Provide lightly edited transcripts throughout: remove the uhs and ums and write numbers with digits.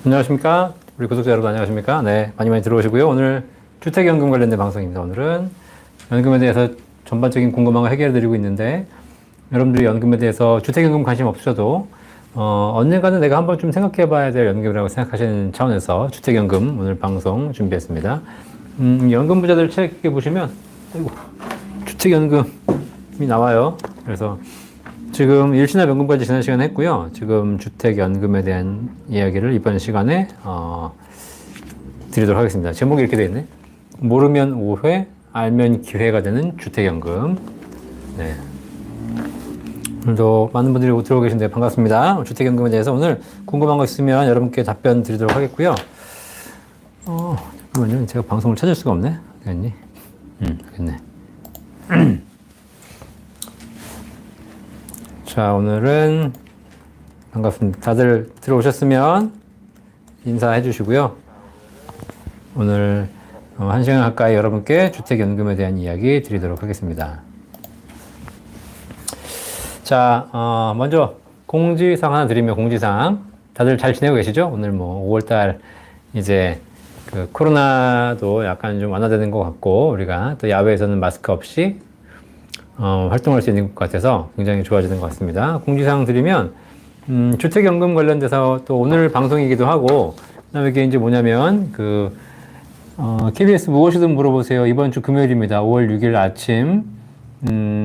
안녕하십니까? 우리 구독자 여러분 안녕하십니까? 네, 많이 들어오시고요. 오늘 주택연금 관련된 방송입니다. 오늘은 연금에 대해서 전반적인 궁금한 거 해결해 드리고 있는데, 여러분들이 연금에 대해서 주택연금 관심 없으셔도 언젠가는 내가 한번 좀 생각해 봐야 될 연금이라고 생각하시는 차원에서 주택연금 오늘 방송 준비했습니다. 연금 부자들 책에 보시면 주택연금이 나와요. 그래서 지금 일시납 연금까지 지난 시간에 했고요. 지금 주택연금에 대한 이야기를 이번 시간에 드리도록 하겠습니다. 제목이 이렇게 되어 있네. 모르면 오해, 알면 기회가 되는 주택연금. 네. 오늘도 많은 분들이 들어오고 계신데 반갑습니다. 주택연금에 대해서 오늘 궁금한 거 있으면 여러분께 답변 드리도록 하겠고요. 잠깐만요. 제가 방송을 찾을 수가 없네. 되겠니? 되겠네. 자, 오늘은 반갑습니다. 다들 들어오셨으면 인사해 주시고요. 오늘 1시간 가까이 여러분께 주택연금에 대한 이야기 드리도록 하겠습니다. 자, 먼저 공지사항 하나 드리면, 공지사항. 다들 잘 지내고 계시죠? 오늘 5월달 이제 그 코로나도 약간 좀 완화되는 것 같고, 우리가 또 야외에서는 마스크 없이 활동할 수 있는 것 같아서 굉장히 좋아지는 것 같습니다. 공지사항 드리면, 주택연금 관련돼서 또 오늘 방송이기도 하고, 그 다음에 이게 이제 뭐냐면, KBS 무엇이든 물어보세요. 이번 주 금요일입니다. 5월 6일 아침,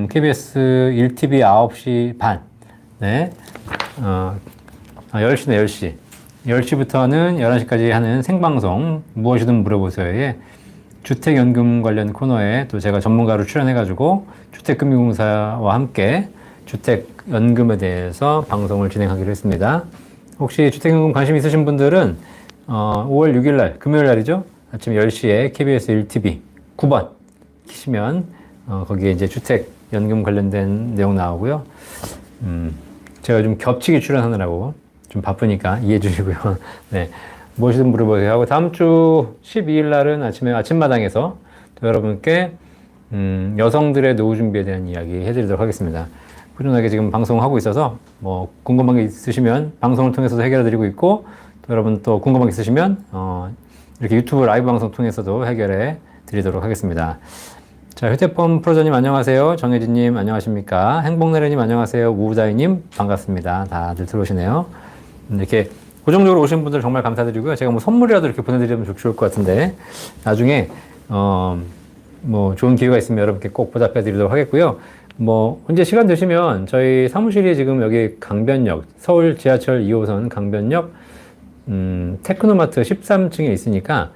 KBS 1TV 9시 반. 네. 10시네, 10시. 10시부터는 11시까지 하는 생방송, 무엇이든 물어보세요에 주택연금 관련 코너에 또 제가 전문가로 출연해가지고 주택금융공사와 함께 주택연금에 대해서 방송을 진행하기로 했습니다. 혹시 주택연금 관심 있으신 분들은 5월 6일날 금요일날이죠. 아침 10시에 KBS 1TV 9번 키시면 거기에 이제 주택연금 관련된 내용 나오고요. 제가 좀 겹치게 출연하느라고 좀 바쁘니까 이해해 주시고요. 네. 무엇이든 물어보세요 하고, 다음 주 12일 날은 아침에 아침마당에서 또 여러분께 여성들의 노후 준비에 대한 이야기 해드리도록 하겠습니다. 꾸준하게 지금 방송하고 있어서 궁금한 게 있으시면 방송을 통해서도 해결해 드리고 있고, 또 여러분 또 궁금한 게 있으시면 이렇게 유튜브 라이브 방송 통해서도 해결해 드리도록 하겠습니다. 자, 휴대폰 프로저님 안녕하세요. 정혜진님 안녕하십니까? 행복나래님 안녕하세요. 우다이님 반갑습니다. 다들 들어오시네요. 이렇게 고정적으로 오신 분들 정말 감사드리고요. 제가 선물이라도 이렇게 보내드리면 좋을 것 같은데, 나중에, 좋은 기회가 있으면 여러분께 꼭 보답해 드리도록 하겠고요. 언제 시간 되시면 저희 사무실이 지금 여기 강변역, 서울 지하철 2호선 강변역, 테크노마트 13층에 있으니까,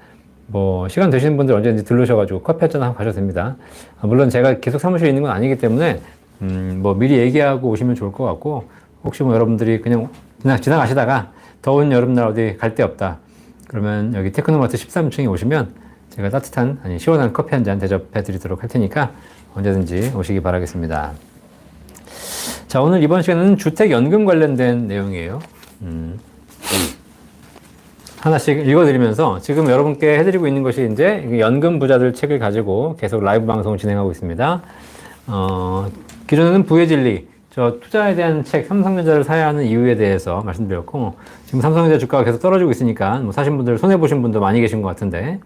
시간 되시는 분들 언제든지 들르셔가지고 커피 한잔 하고 가셔도 됩니다. 물론 제가 계속 사무실에 있는 건 아니기 때문에, 미리 얘기하고 오시면 좋을 것 같고, 혹시 여러분들이 그냥 지나가시다가 더운 여름날 어디 갈 데 없다 그러면 여기 테크노마트 13층에 오시면 제가 따뜻한, 시원한 커피 한 잔 대접해 드리도록 할 테니까 언제든지 오시기 바라겠습니다. 자, 오늘 이번 시간은 주택연금 관련된 내용이에요. 하나씩 읽어드리면서 지금 여러분께 해드리고 있는 것이 이제 연금 부자들 책을 가지고 계속 라이브 방송을 진행하고 있습니다. 기존에는 부의 진리, 투자에 대한 책, 삼성전자를 사야 하는 이유에 대해서 말씀드렸고, 지금 삼성전자 주가가 계속 떨어지고 있으니까, 사신 분들, 손해보신 분도 많이 계신 것 같은데,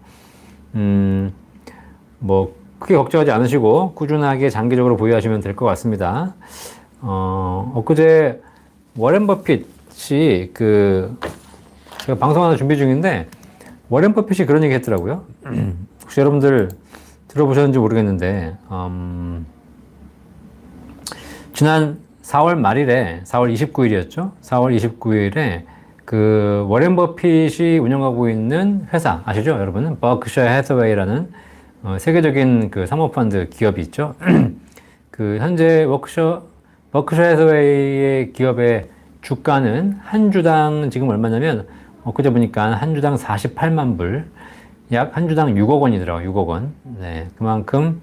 크게 걱정하지 않으시고, 꾸준하게 장기적으로 보유하시면 될 것 같습니다. 엊그제, 워렌 버핏이 제가 방송 하나 준비 중인데, 워렌 버핏이 그런 얘기 했더라고요. 혹시 여러분들 들어보셨는지 모르겠는데, 지난 4월 말일에, 4월 29일이었죠? 4월 29일에 워렌 버핏이 운영하고 있는 회사, 아시죠? 여러분은? 버크셔 해서웨이라는 세계적인 사모펀드 기업이 있죠? 현재 버크셔 해서웨이의 기업의 주가는 한 주당 지금 얼마냐면, 엊그제 보니까 한 주당 48만 불, 약 한 주당 6억 원이더라고요, 6억 원. 네, 그만큼,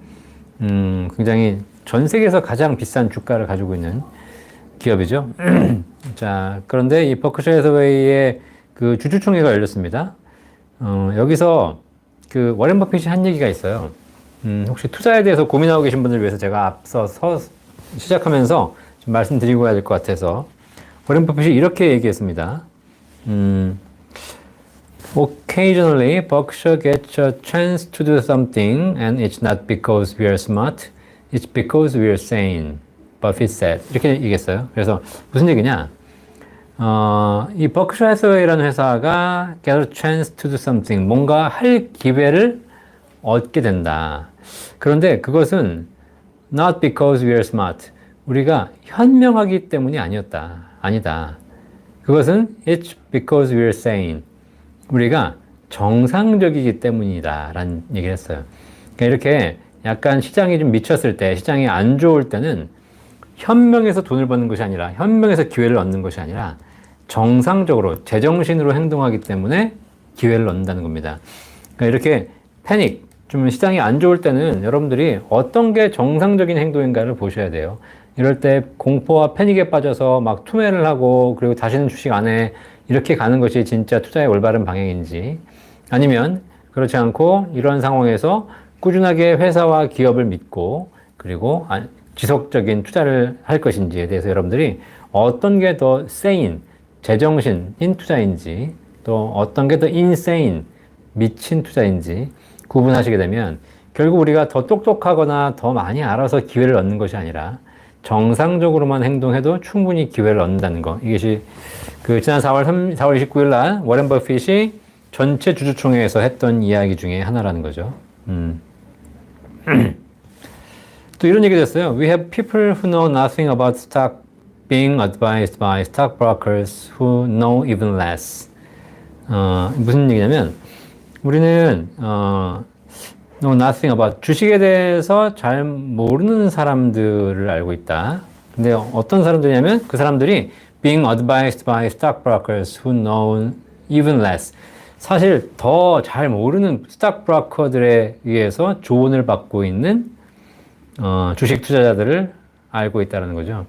굉장히 전 세계에서 가장 비싼 주가를 가지고 있는 기업이죠. 자, 그런데 이 버크셔 해서웨이의 주주총회가 열렸습니다. 여기서 워렌 버핏이 한 얘기가 있어요. 혹시 투자에 대해서 고민하고 계신 분들을 위해서 제가 앞서서 시작하면서 좀 말씀드리고 해야 될 것 같아서, 워렌 버핏이 이렇게 얘기했습니다. Occasionally, Berkshire gets a chance to do something, and it's not because we are smart, it's because we are sane. Buffett said. 이렇게 얘기했어요. 그래서 무슨 얘기냐? 이 버크셔 해서웨이라는 회사가 get a chance to do something, 뭔가 할 기회를 얻게 된다. 그런데 그것은 not because we are smart, 우리가 현명하기 때문이 아니다. 그것은 it's because we are sane, 우리가 정상적이기 때문이다 라는 얘기를 했어요. 그러니까 이렇게 약간 시장이 좀 미쳤을 때, 시장이 안 좋을 때는 현명해서 돈을 버는 것이 아니라, 현명해서 기회를 얻는 것이 아니라 정상적으로 제정신으로 행동하기 때문에 기회를 얻는다는 겁니다. 그러니까 이렇게 패닉, 좀 시장이 안 좋을 때는 여러분들이 어떤 게 정상적인 행동인가를 보셔야 돼요. 이럴 때 공포와 패닉에 빠져서 막 투매를 하고 그리고 다시는 주식 안 해, 이렇게 가는 것이 진짜 투자의 올바른 방향인지, 아니면 그렇지 않고 이런 상황에서 꾸준하게 회사와 기업을 믿고 그리고 지속적인 투자를 할 것인지에 대해서 여러분들이 어떤 게 더 sane, 제정신인 투자인지, 또 어떤 게 더 insane, 미친 투자인지 구분하시게 되면 결국 우리가 더 똑똑하거나 더 많이 알아서 기회를 얻는 것이 아니라 정상적으로만 행동해도 충분히 기회를 얻는다는 거. 이것이 그 지난 4월 29일 날 워렌 버핏이 전체 주주총회에서 했던 이야기 중에 하나라는 거죠. 또 이런 얘기도 했어요. We have people who know nothing about stock being advised by stockbrokers who know even less. 무슨 얘기냐면 우리는 know nothing about, 주식에 대해서 잘 모르는 사람들을 알고 있다. 근데 어떤 사람들이냐면 그 사람들이 being advised by stockbrokers who know even less. 사실 더 잘 모르는 스탁브로커들에 의해서 조언을 받고 있는 주식 투자자들을 알고 있다는 거죠.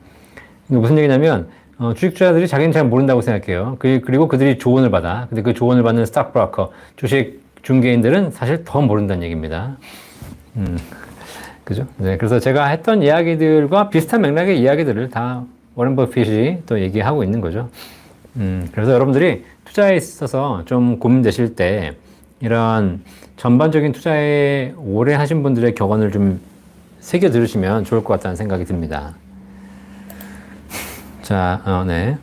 무슨 얘기냐면 주식 투자자들이 자기는 잘 모른다고 생각해요. 그리고 그들이 조언을 받아. 근데 그 조언을 받는 스탁브로커, 주식 중개인들은 사실 더 모른다는 얘기입니다. 그죠? 네, 그래서 제가 했던 이야기들과 비슷한 맥락의 이야기들을 다 워렌 버핏이 또 얘기하고 있는 거죠. 그래서 여러분들이 투자에 있어서 좀 고민되실 때 이런 전반적인 투자에 오래 하신 분들의 격언을 좀 새겨 들으시면 좋을 것 같다는 생각이 듭니다. 자, 네.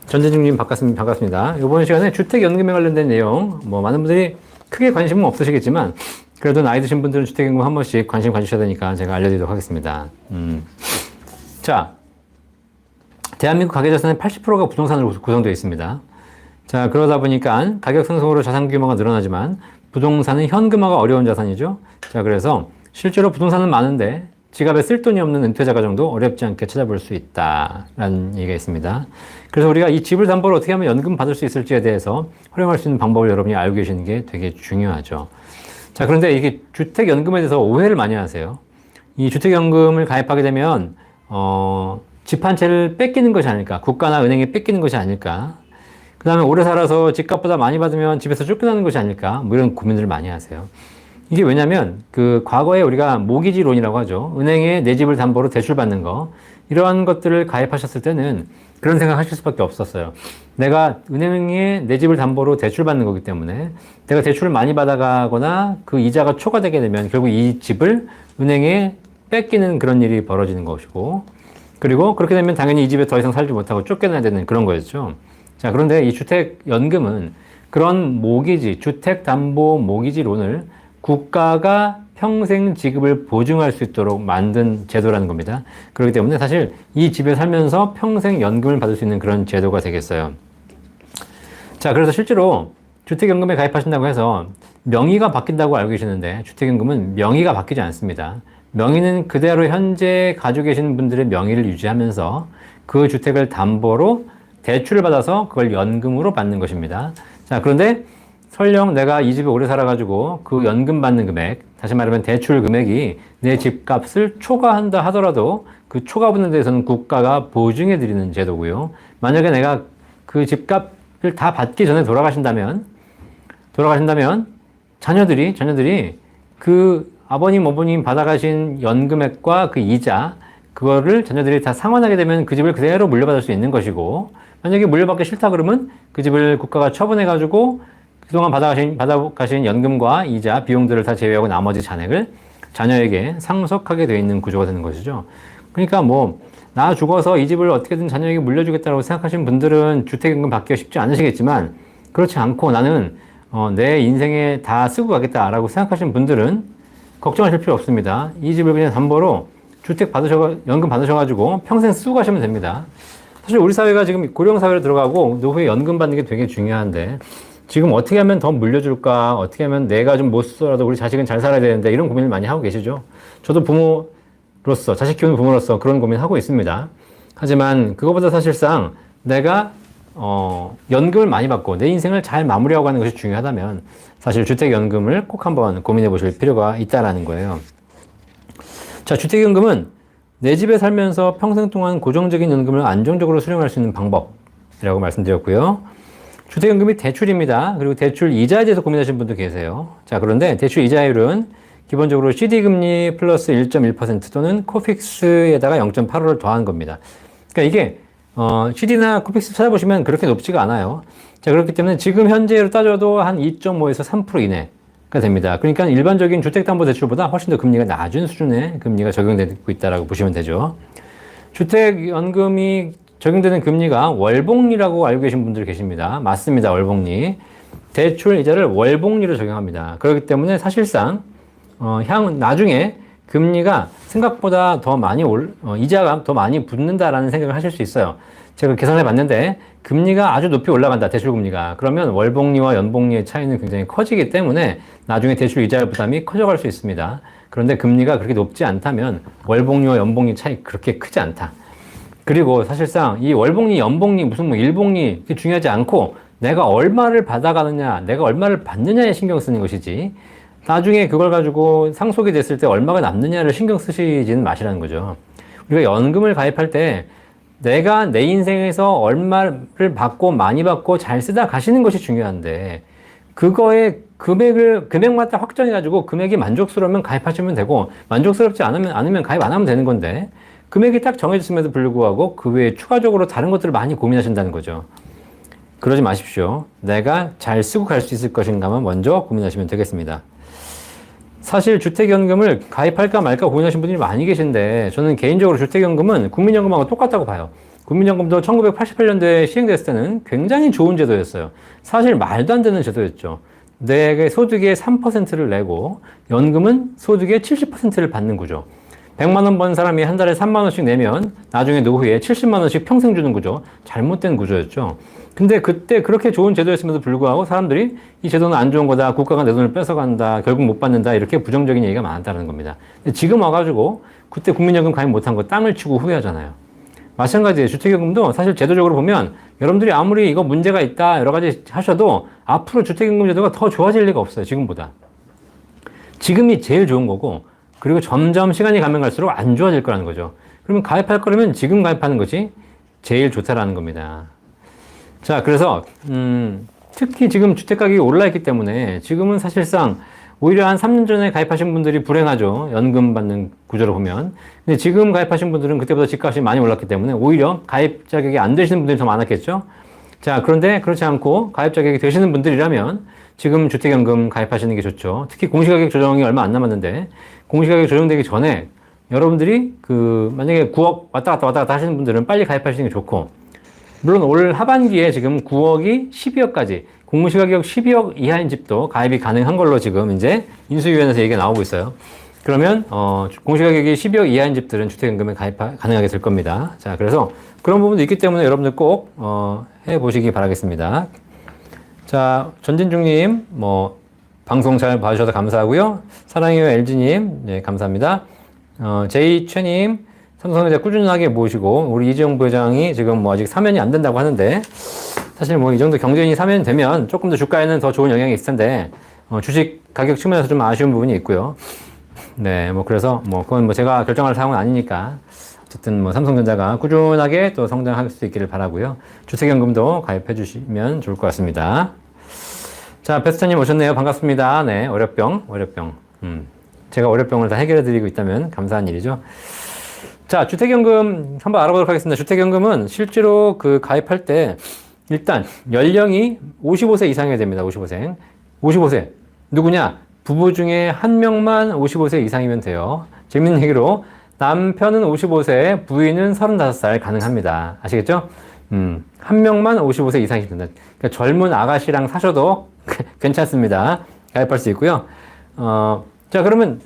전재중님 반갑습니다. 이번 시간에 주택연금에 관련된 내용, 많은 분들이 크게 관심은 없으시겠지만, 그래도 나이 드신 분들은 주택연금 한 번씩 관심 가지셔야 되니까 제가 알려드리도록 하겠습니다. 자, 대한민국 가계자산의 80%가 부동산으로 구성되어 있습니다. 자, 그러다 보니까 가격 상승으로 자산 규모가 늘어나지만 부동산은 현금화가 어려운 자산이죠. 자, 그래서 실제로 부동산은 많은데 지갑에 쓸 돈이 없는 은퇴자 가정도 어렵지 않게 찾아볼 수 있다라는 얘기가 있습니다. 그래서 우리가 이 집을 담보로 어떻게 하면 연금 받을 수 있을지에 대해서 활용할 수 있는 방법을 여러분이 알고 계시는 게 되게 중요하죠. 자, 그런데 이게 주택연금에 대해서 오해를 많이 하세요. 이 주택연금을 가입하게 되면 집 한 채를 뺏기는 것이 아닐까, 국가나 은행에 뺏기는 것이 아닐까, 그 다음에 오래 살아서 집값보다 많이 받으면 집에서 쫓겨나는 것이 아닐까, 이런 고민들을 많이 하세요. 이게 왜냐면 그 과거에 우리가 모기지론이라고 하죠. 은행에 내 집을 담보로 대출받는 거, 이러한 것들을 가입하셨을 때는 그런 생각 하실 수밖에 없었어요. 내가 은행에 내 집을 담보로 대출받는 거기 때문에 내가 대출을 많이 받아가거나 그 이자가 초과되게 되면 결국 이 집을 은행에 뺏기는 그런 일이 벌어지는 것이고, 그리고 그렇게 되면 당연히 이 집에 더 이상 살지 못하고 쫓겨나야 되는 그런 거였죠. 자, 그런데 이 주택연금은 그런 모기지, 주택담보 모기지론을 국가가 평생 지급을 보증할 수 있도록 만든 제도라는 겁니다. 그렇기 때문에 사실 이 집에 살면서 평생 연금을 받을 수 있는 그런 제도가 되겠어요. 자, 그래서 실제로 주택연금에 가입하신다고 해서 명의가 바뀐다고 알고 계시는데 주택연금은 명의가 바뀌지 않습니다. 명의는 그대로 현재 가지고 계시는 분들의 명의를 유지하면서 그 주택을 담보로 대출을 받아서 그걸 연금으로 받는 것입니다. 자, 그런데 설령 내가 이 집에 오래 살아가지고 그 연금 받는 금액, 다시 말하면 대출 금액이 내 집값을 초과한다 하더라도 그 초과 부분에 대해서는 국가가 보증해 드리는 제도고요. 만약에 내가 그 집값을 다 받기 전에 돌아가신다면 자녀들이 그 아버님, 어머님 받아가신 연금액과 그 이자, 그거를 자녀들이 다 상환하게 되면 그 집을 그대로 물려받을 수 있는 것이고, 만약에 물려받기 싫다 그러면 그 집을 국가가 처분해가지고 그동안 받아가신 연금과 이자, 비용들을 다 제외하고 나머지 잔액을 자녀에게 상속하게 되어 있는 구조가 되는 것이죠. 그러니까 뭐, 나 죽어서 이 집을 어떻게든 자녀에게 물려주겠다고 생각하시는 분들은 주택연금 받기가 쉽지 않으시겠지만, 그렇지 않고 나는 내 인생에 다 쓰고 가겠다라고 생각하시는 분들은 걱정하실 필요 없습니다. 이 집을 그냥 담보로 연금 받으셔가지고 평생 쓰고 가시면 됩니다. 사실 우리 사회가 지금 고령사회로 들어가고 노후에 연금 받는 게 되게 중요한데, 지금 어떻게 하면 더 물려줄까? 어떻게 하면 내가 좀 못 쓰더라도 우리 자식은 잘 살아야 되는데, 이런 고민을 많이 하고 계시죠? 저도 부모로서, 자식 키우는 부모로서 그런 고민을 하고 있습니다. 하지만 그거보다 사실상 내가 연금을 많이 받고 내 인생을 잘 마무리하고 가는 것이 중요하다면 사실 주택연금을 꼭 한번 고민해 보실 필요가 있다라는 거예요. 자, 주택연금은 내 집에 살면서 평생 동안 고정적인 연금을 안정적으로 수령할 수 있는 방법이라고 말씀드렸고요. 주택연금이 대출입니다. 그리고 대출 이자에 대해서 고민하시는 분도 계세요. 자, 그런데 대출 이자율은 기본적으로 CD금리 플러스 1.1% 또는 코픽스에다가 0.85를 더한 겁니다. 그러니까 이게 CD나 코픽스 찾아보시면 그렇게 높지가 않아요. 자, 그렇기 때문에 지금 현재로 따져도 한 2.5에서 3% 이내가 됩니다. 그러니까 일반적인 주택담보대출보다 훨씬 더 금리가 낮은 수준의 금리가 적용되고 있다고 보시면 되죠. 주택연금이 적용되는 금리가 월복리라고 알고 계신 분들 계십니다. 맞습니다. 월복리. 대출 이자를 월복리로 적용합니다. 그렇기 때문에 사실상 나중에 금리가 생각보다 더 많이 이자가 더 많이 붙는다라는 생각을 하실 수 있어요. 제가 계산해 봤는데 금리가 아주 높이 올라간다, 대출 금리가. 그러면 월복리와 연복리의 차이는 굉장히 커지기 때문에 나중에 대출 이자 부담이 커져갈 수 있습니다. 그런데 금리가 그렇게 높지 않다면 월복리와 연복리 차이 그렇게 크지 않다. 그리고 사실상 이 월복리, 연복리, 무슨 뭐 일복리 그게 중요하지 않고 내가 얼마를 받아가느냐, 내가 얼마를 받느냐에 신경 쓰는 것이지 나중에 그걸 가지고 상속이 됐을 때 얼마가 남느냐를 신경 쓰시지는 마시라는 거죠. 우리가 연금을 가입할 때 내가 내 인생에서 얼마를 받고 많이 받고 잘 쓰다 가시는 것이 중요한데 그거의 금액마다 확정해가지고 금액이 만족스러우면 가입하시면 되고 만족스럽지 않으면 가입 안 하면 되는 건데 금액이 딱 정해졌음에도 불구하고 그 외에 추가적으로 다른 것들을 많이 고민하신다는 거죠. 그러지 마십시오. 내가 잘 쓰고 갈 수 있을 것인가만 먼저 고민하시면 되겠습니다. 사실 주택연금을 가입할까 말까 고민하시는 분들이 많이 계신데 저는 개인적으로 주택연금은 국민연금하고 똑같다고 봐요. 국민연금도 1988년도에 시행됐을 때는 굉장히 좋은 제도였어요. 사실 말도 안 되는 제도였죠. 내 소득의 3%를 내고 연금은 소득의 70%를 받는 구조. 100만 원 번 사람이 한 달에 3만 원씩 내면 나중에 노후에 70만 원씩 평생 주는 구조. 잘못된 구조였죠. 근데 그때 그렇게 좋은 제도였음에도 불구하고 사람들이 이 제도는 안 좋은 거다. 국가가 내 돈을 뺏어간다. 결국 못 받는다. 이렇게 부정적인 얘기가 많았다는 겁니다. 근데 지금 와가지고 그때 국민연금 가입 못한 거 땅을 치고 후회하잖아요. 마찬가지예요. 주택연금도 사실 제도적으로 보면 여러분들이 아무리 이거 문제가 있다 여러 가지 하셔도 앞으로 주택연금 제도가 더 좋아질 리가 없어요. 지금보다. 지금이 제일 좋은 거고 그리고 점점 시간이 가면 갈수록 안 좋아질 거라는 거죠. 그러면 가입할 거라면 지금 가입하는 것이 제일 좋다라는 겁니다. 자, 그래서 특히 지금 주택가격이 올라있기 때문에 지금은 사실상 오히려 한 3년 전에 가입하신 분들이 불행하죠. 연금 받는 구조로 보면. 근데 지금 가입하신 분들은 그때보다 집값이 많이 올랐기 때문에 오히려 가입 자격이 안 되시는 분들이 더 많았겠죠. 자, 그런데 그렇지 않고 가입 자격이 되시는 분들이라면 지금 주택연금 가입하시는 게 좋죠. 특히 공시가격 조정이 얼마 안 남았는데 공시가격 조정되기 전에 여러분들이 만약에 9억 왔다 갔다 하시는 분들은 빨리 가입하시는 게 좋고 물론 올 하반기에 지금 9억이 12억까지 공시가격 12억 이하인 집도 가입이 가능한 걸로 지금 이제 인수위원회에서 얘기가 나오고 있어요. 그러면 공시가격이 12억 이하인 집들은 주택연금에 가입 가능하게 될 겁니다. 자, 그래서 그런 부분도 있기 때문에 여러분들 꼭 해보시기 바라겠습니다. 자, 전진중님 방송 잘 봐주셔서 감사하고요. 사랑해요 LG님, 네, 감사합니다. 제이최님, 삼성전자 꾸준하게 모시고 우리 이재용 부회장이 지금 아직 사면이 안 된다고 하는데 사실 이 정도 경제인이 사면되면 조금 더 주가에는 더 좋은 영향이 있을 텐데 주식 가격 측면에서 좀 아쉬운 부분이 있고요. 네, 그래서 그건 제가 결정할 사항은 아니니까 어쨌든 삼성전자가 꾸준하게 또 성장할 수 있기를 바라고요. 주택연금도 가입해 주시면 좋을 것 같습니다. 자, 베스터님 오셨네요. 반갑습니다. 네, 월요병. 제가 월요병을 다 해결해 드리고 있다면 감사한 일이죠. 자, 주택연금 한번 알아보도록 하겠습니다. 주택연금은 실제로 가입할 때 일단 연령이 55세 이상이어야 됩니다. 55세. 55세. 누구냐? 부부 중에 한 명만 55세 이상이면 돼요. 재밌는 얘기로 남편은 55세, 부인은 35살 가능합니다. 아시겠죠? 한 명만 55세 이상이면 된다. 그러니까 젊은 아가씨랑 사셔도 괜찮습니다. 가입할 수 있고요. 자, 그러면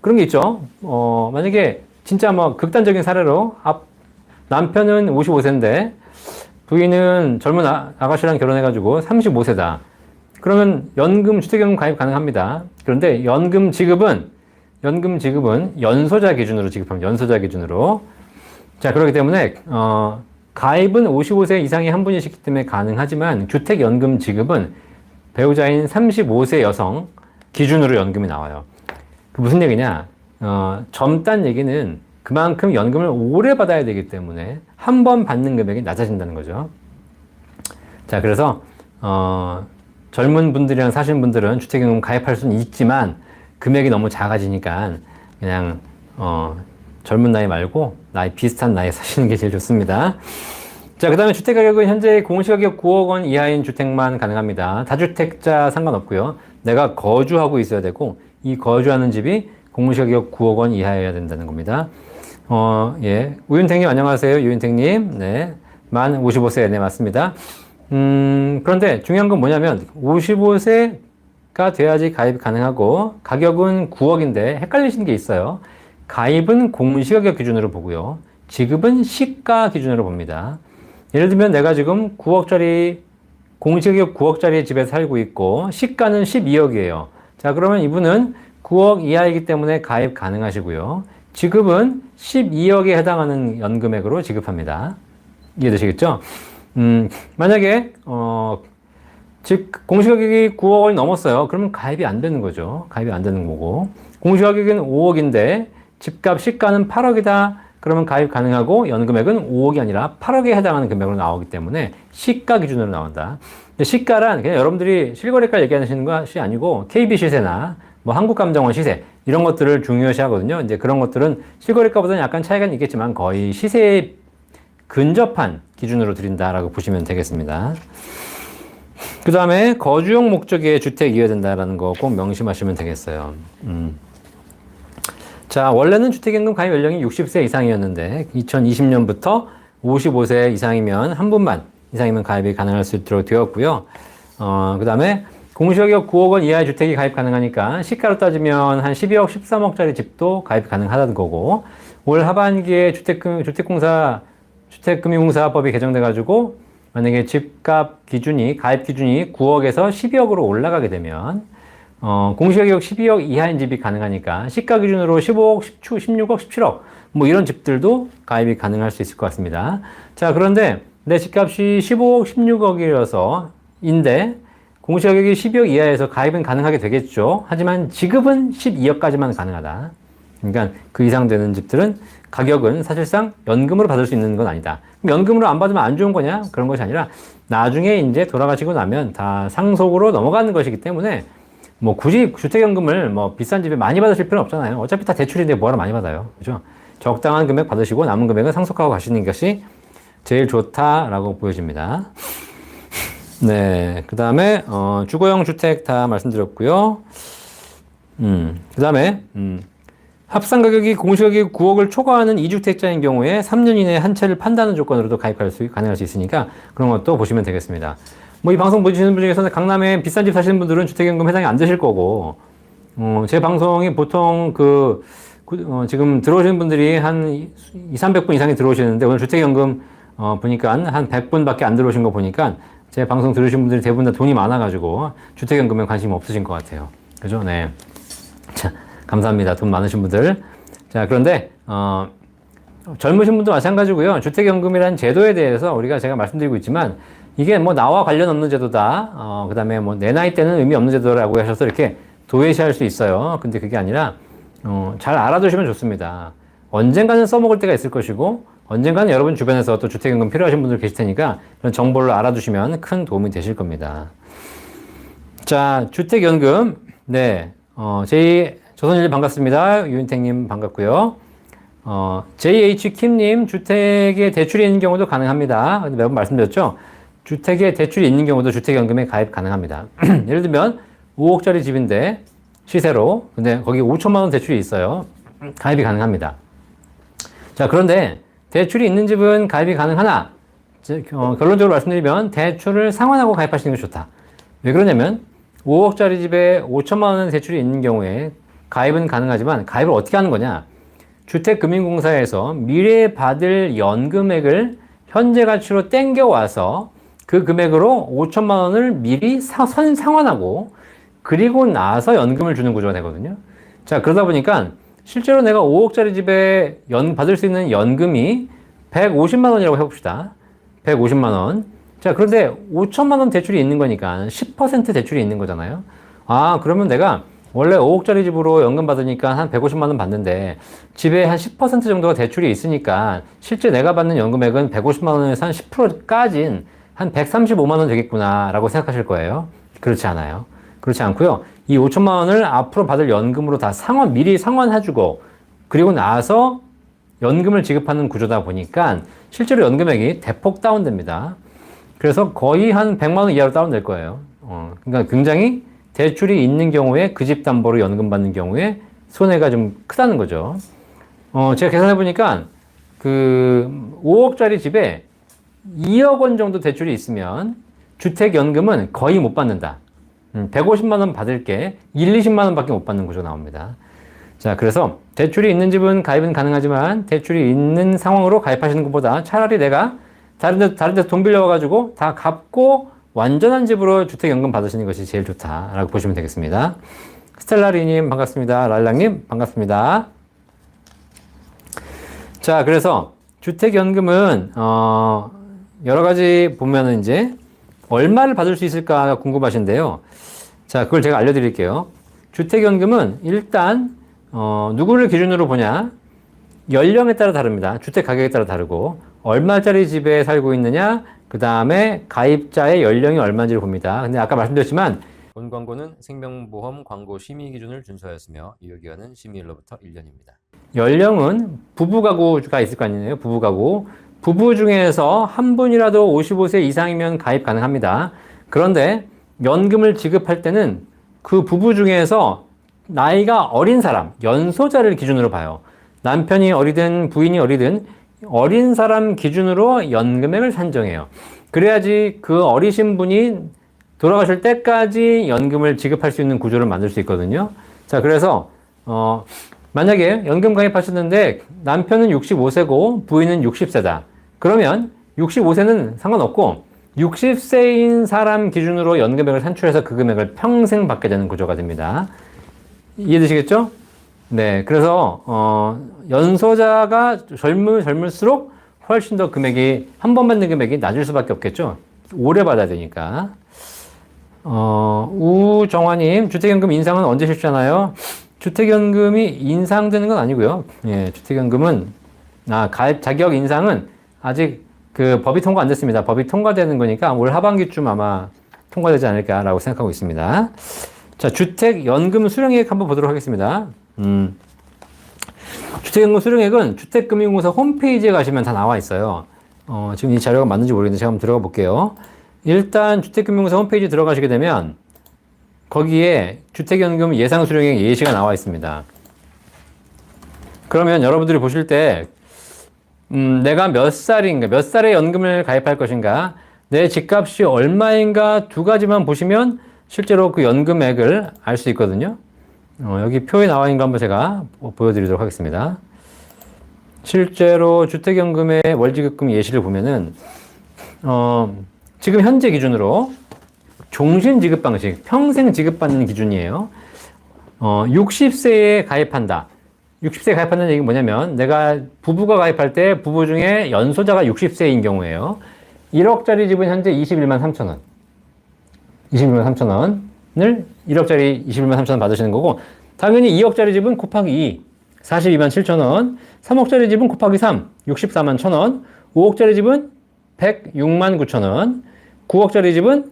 그런 게 있죠. 만약에 진짜 뭐 극단적인 사례로 남편은 55세인데 부인은 젊은 아가씨랑 결혼해가지고 35세다. 그러면 연금, 주택연금 가입 가능합니다. 그런데 연금 지급은 연소자 기준으로 지급합니다. 연소자 기준으로. 자, 그렇기 때문에, 가입은 55세 이상의 한 분이시기 때문에 가능하지만 주택연금 지급은 배우자인 35세 여성 기준으로 연금이 나와요. 그 무슨 얘기냐? 젊다는 얘기는 그만큼 연금을 오래 받아야 되기 때문에 한 번 받는 금액이 낮아진다는 거죠. 자, 그래서, 젊은 분들이랑 사시는 분들은 주택연금 가입할 수는 있지만 금액이 너무 작아지니까 그냥, 젊은 나이 말고 나이 비슷한 나이에 사시는 게 제일 좋습니다. 자, 그 다음에 주택가격은 현재 공시가격 9억 원 이하인 주택만 가능합니다. 다주택자 상관없고요. 내가 거주하고 있어야 되고 이 거주하는 집이 공시가격 9억 원 이하여야 된다는 겁니다. 예. 우윤택님 안녕하세요. 유윤택님. 네. 만 55세. 네, 맞습니다. 그런데 중요한 건 뭐냐면 55세가 돼야지 가입이 가능하고 가격은 9억인데 헷갈리시는 게 있어요. 가입은 공시가격 기준으로 보고요. 지급은 시가 기준으로 봅니다. 예를 들면 내가 지금 9억짜리 공시가격 9억짜리 집에 살고 있고 시가는 12억이에요. 자, 그러면 이분은 9억 이하이기 때문에 가입 가능하시고요. 지급은 12억에 해당하는 연금액으로 지급합니다. 이해되시겠죠? 만약에 즉 공시가격이 9억 원이 넘었어요. 그러면 가입이 안 되는 거죠. 가입이 안 되는 거고. 공시가격은 5억인데 집값 시가는 8억이다. 그러면 가입 가능하고 연금액은 5억이 아니라 8억에 해당하는 금액으로 나오기 때문에 시가 기준으로 나온다. 근데 시가란 그냥 여러분들이 실거래가 얘기하시는 것이 아니고 KB 시세나 뭐 한국감정원 시세 이런 것들을 중요시 하거든요. 이제 그런 것들은 실거래가보다는 약간 차이가 있겠지만 거의 시세에 근접한 기준으로 드린다라고 보시면 되겠습니다. 그 다음에 거주용 목적의 주택이어야 된다라는 거 꼭 명심하시면 되겠어요. 자, 원래는 주택연금 가입 연령이 60세 이상이었는데 2020년부터 55세 이상이면 한 분만 이상이면 가입이 가능할 수 있도록 되었고요. 그 다음에 공시가격 9억 원 이하의 주택이 가입 가능하니까 시가로 따지면 한 12억, 13억짜리 집도 가입 가능하다는 거고 올 하반기에 주택금융공사법이 개정돼가지고 만약에 집값 기준이 가입 기준이 9억에서 12억으로 올라가게 되면 공시가격 12억 이하인 집이 가능하니까 시가 기준으로 15억, 16억, 17억 뭐 이런 집들도 가입이 가능할 수 있을 것 같습니다. 자, 그런데 내 집값이 15억, 16억이라서인데 공시가격이 12억 이하에서 가입은 가능하게 되겠죠. 하지만 지급은 12억까지만 가능하다. 그러니까 그 이상 되는 집들은 가격은 사실상 연금으로 받을 수 있는 건 아니다. 그럼 연금으로 안 받으면 안 좋은 거냐? 그런 것이 아니라 나중에 이제 돌아가시고 나면 다 상속으로 넘어가는 것이기 때문에 뭐 굳이 주택연금을 뭐 비싼 집에 많이 받으실 필요는 없잖아요. 어차피 다 대출인데 뭐하러 많이 받아요. 그죠? 적당한 금액 받으시고 남은 금액은 상속하고 가시는 것이 제일 좋다라고 보여집니다. 네. 그 다음에, 주거용 주택 다 말씀드렸고요. 그 다음에, 합산 가격이 공시가격이 9억을 초과하는 2주택자인 경우에 3년 이내에 한 채를 판다는 조건으로도 가입할 수, 가능할 수 있으니까 그런 것도 보시면 되겠습니다. 뭐 이 방송 보시는 분 중에서는 강남에 비싼 집 사시는 분들은 주택연금 해당이 안 되실 거고, 제 방송이 보통 지금 들어오시는 분들이 한 200~300분 이상이 들어오시는데 오늘 주택연금, 보니까 한 100분밖에 안 들어오신 거 보니까 제 방송 들으신 분들이 대부분 다 돈이 많아가지고 주택연금에 관심이 없으신 것 같아요. 그죠? 네. 자, 감사합니다. 돈 많으신 분들. 자, 그런데, 젊으신 분도 마찬가지고요. 주택연금이라는 제도에 대해서 제가 말씀드리고 있지만 이게 뭐 나와 관련 없는 제도다. 그 다음에 뭐 내 나이 때는 의미 없는 제도라고 하셔서 이렇게 도외시할 수 있어요. 근데 그게 아니라, 잘 알아두시면 좋습니다. 언젠가는 써먹을 때가 있을 것이고, 언젠가는 여러분 주변에서 또 주택연금 필요하신 분들 계실 테니까 그런 정보를 알아두시면 큰 도움이 되실 겁니다. 자, 주택연금. 네. 조선일보 반갑습니다. 유인택님 반갑고요. JH킴님, 주택에 대출이 있는 경우도 가능합니다. 매번 말씀드렸죠. 주택에 대출이 있는 경우도 주택연금에 가입 가능합니다. 예를 들면 5억짜리 집인데 시세로 근데 거기 5천만 원 대출이 있어요. 가입이 가능합니다. 자, 그런데 대출이 있는 집은 가입이 가능하나 결론적으로 말씀드리면 대출을 상환하고 가입하시는 게 좋다. 왜 그러냐면 5억짜리 집에 5천만 원 대출이 있는 경우에 가입은 가능하지만 가입을 어떻게 하는 거냐? 주택금융공사에서 미래에 받을 연금액을 현재 가치로 땡겨와서 그 금액으로 5천만 원을 미리 상환하고 그리고 나서 연금을 주는 구조가 되거든요. 자, 그러다 보니까 실제로 내가 5억짜리 집에 받을 수 있는 연금이 150만 원이라고 해봅시다. 150만 원. 자, 그런데 5천만 원 대출이 있는 거니까 10% 대출이 있는 거잖아요. 아, 그러면 내가 원래 5억짜리 집으로 연금 받으니까 한 150만 원 받는데 집에 한 10% 정도가 대출이 있으니까 실제 내가 받는 연금액은 150만 원에서 한 10%까진 한 135만 원 되겠구나 라고 생각하실 거예요. 그렇지 않아요. 그렇지 않고요. 이 5천만 원을 앞으로 받을 연금으로 다 미리 상환해주고 그리고 나서 연금을 지급하는 구조다 보니까 실제로 연금액이 대폭 다운됩니다. 그래서 거의 한 100만 원 이하로 다운될 거예요. 그러니까 굉장히 대출이 있는 경우에 그 집 담보로 연금 받는 경우에 손해가 좀 크다는 거죠. 제가 계산해 보니까 그 5억짜리 집에 2억 원 정도 대출이 있으면 주택연금은 거의 못 받는다. 150만 원 받을 게 20만 원밖에 못 받는 구조가 나옵니다. 자, 그래서 대출이 있는 집은 가입은 가능하지만 대출이 있는 상황으로 가입하시는 것보다 차라리 내가 다른 데서 돈 빌려와가지고 다 갚고 완전한 집으로 주택연금 받으시는 것이 제일 좋다라고 보시면 되겠습니다. 스텔라리님 반갑습니다. 랄랑님 반갑습니다. 자, 그래서 주택연금은 여러 가지 보면은 이제 얼마를 받을 수 있을까 궁금하신데요. 자, 그걸 제가 알려드릴게요. 주택연금은 일단 누구를 기준으로 보냐? 연령에 따라 다릅니다. 주택 가격에 따라 다르고 얼마짜리 집에 살고 있느냐, 그 다음에 가입자의 연령이 얼마인지를 봅니다. 근데 아까 말씀드렸지만 본 광고는 생명보험 광고 심의 기준을 준수하였으며 유효기간은 심의일로부터 1년입니다. 연령은 부부가구가 있을 거 아니에요. 부부가구. 부부 중에서 한 분이라도 55세 이상이면 가입 가능합니다. 그런데 연금을 지급할 때는 그 부부 중에서 나이가 어린 사람, 연소자를 기준으로 봐요. 남편이 어리든 부인이 어리든 어린 사람 기준으로 연금액을 산정해요. 그래야지 그 어리신 분이 돌아가실 때까지 연금을 지급할 수 있는 구조를 만들 수 있거든요. 자, 그래서 만약에 연금 가입하셨는데 남편은 65세고 부인은 60세다. 그러면 65세는 상관없고 60세인 사람 기준으로 연금액을 산출해서 그 금액을 평생 받게 되는 구조가 됩니다. 이해되시겠죠? 네, 그래서 연소자가 젊을수록 훨씬 더 금액이 한 번 받는 금액이 낮을 수밖에 없겠죠. 오래 받아야 되니까. 우정화님, 주택연금 인상은 언제 실시하나요? 주택연금이 인상되는 건 아니고요. 예, 주택연금은 가입 자격 인상은 아직 그 법이 통과 안 됐습니다. 법이 통과되는 거니까 올 하반기쯤 아마 통과되지 않을까라고 생각하고 있습니다. 자, 주택연금 수령액 한번 보도록 하겠습니다. 주택연금 수령액은 주택금융공사 홈페이지에 가시면 다 나와 있어요. 지금 이 자료가 맞는지 모르겠는데 제가 한번 들어가 볼게요. 일단 주택금융공사 홈페이지 들어가시게 되면 거기에 주택연금 예상 수령액 예시가 나와 있습니다. 그러면 여러분들이 보실 때 내가 몇 살에 연금을 가입할 것인가, 내 집값이 얼마인가 두 가지만 보시면 실제로 그 연금액을 알 수 있거든요. 여기 표에 나와 있는 거 한번 제가 보여드리도록 하겠습니다. 실제로 주택연금의 월지급금 예시를 보면은 지금 현재 기준으로 종신 지급 방식, 평생 지급받는 기준이에요. 60세에 가입한다. 60세에 가입한다는 얘기는 뭐냐면 내가 부부가 가입할 때 부부 중에 연소자가 60세인 경우에요. 1억짜리 집은 현재 21만 3천 원. 21만 3천 원을 1억짜리 21만 3천 원 받으시는 거고, 당연히 2억짜리 집은 곱하기 2, 42만 7천 원, 3억짜리 집은 곱하기 3, 64만 1천 원, 5억짜리 집은 106만 9천 원, 9억짜리 집은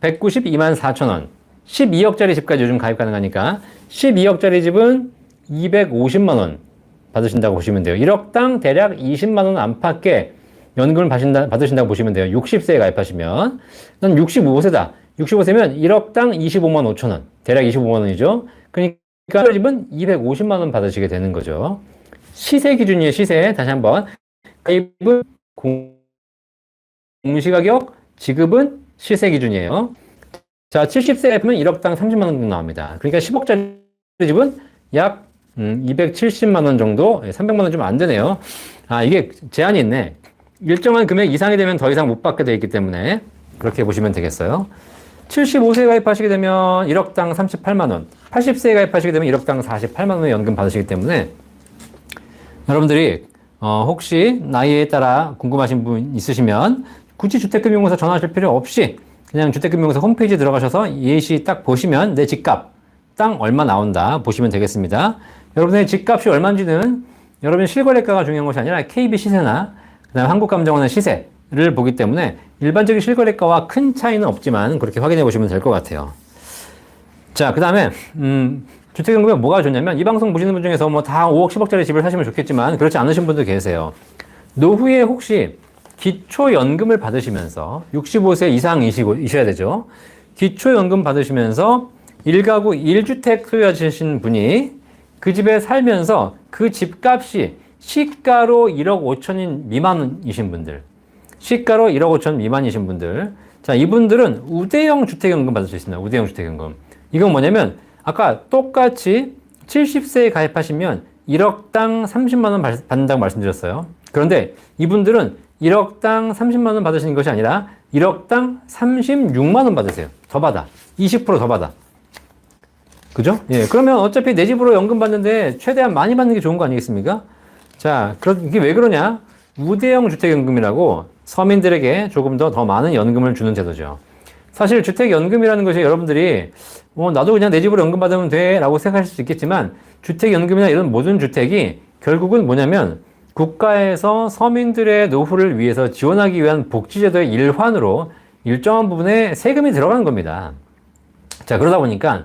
192만 4천 원, 12억짜리 집까지 요즘 가입 가능하니까 12억짜리 집은 250만 원 받으신다고 보시면 돼요. 1억당 대략 20만 원 안팎의 연금을 받으신다고 보시면 돼요. 60세에 가입하시면. 난 65세다. 65세면 1억당 25만 5천 원. 대략 25만 원이죠. 그러니까 집은 250만 원 받으시게 되는 거죠. 시세 기준이에요. 시세. 다시 한번. 가입은 공시가격, 지급은 시세 기준이에요. 자, 70세에 가입하면 1억당 30만 원 정도 나옵니다. 그러니까 10억짜리 집은 약 270만 원 정도, 300만 원 좀 안 되네요. 아, 이게 제한이 있네. 일정한 금액 이상이 되면 더 이상 못 받게 되어 있기 때문에 그렇게 보시면 되겠어요. 75세에 가입하시게 되면 1억당 38만 원, 80세에 가입하시게 되면 1억당 48만 원의 연금 받으시기 때문에 여러분들이 혹시 나이에 따라 궁금하신 분 있으시면 굳이 주택금융공사 전화하실 필요 없이 그냥 주택금융공사 홈페이지 들어가셔서 예시 딱 보시면 내 집값 땅 얼마 나온다 보시면 되겠습니다. 여러분의 집값이 얼마인지는 여러분의 실거래가가 중요한 것이 아니라 KB 시세나 그다음에 한국감정원의 시세를 보기 때문에 일반적인 실거래가와 큰 차이는 없지만 그렇게 확인해 보시면 될 것 같아요. 자, 그 다음에 주택연금이 뭐가 좋냐면 이 방송 보시는 분 중에서 뭐 다 5억 10억짜리 집을 사시면 좋겠지만 그렇지 않으신 분도 계세요. 노후에 혹시 기초연금을 받으시면서 65세 이상이셔야 되죠. 기초연금 받으시면서 1가구 1주택 소유하시는 분이 그 집에 살면서 그 집값이 시가로 1억 5천인 미만이신 분들, 시가로 1억 5천 미만이신 분들, 자, 이분들은 우대형 주택연금 받을 수 있습니다. 우대형 주택연금. 이건 뭐냐면 아까 똑같이 70세에 가입하시면 1억당 30만 원 받는다고 말씀드렸어요. 그런데 이분들은 1억당 30만 원 받으시는 것이 아니라 1억당 36만 원 받으세요. 더 받아. 20%더 받아. 그죠? 예. 그러면 어차피 내 집으로 연금 받는데 최대한 많이 받는 게 좋은 거 아니겠습니까? 자, 이게 왜 그러냐? 우대형 주택연금이라고 서민들에게 조금 더 많은 연금을 주는 제도죠. 사실 주택연금이라는 것이 여러분들이 나도 그냥 내 집으로 연금 받으면 돼 라고 생각하실 수 있겠지만 주택연금이나 이런 모든 주택이 결국은 뭐냐면 국가에서 서민들의 노후를 위해서 지원하기 위한 복지제도의 일환으로 일정한 부분에 세금이 들어가는 겁니다. 자, 그러다 보니까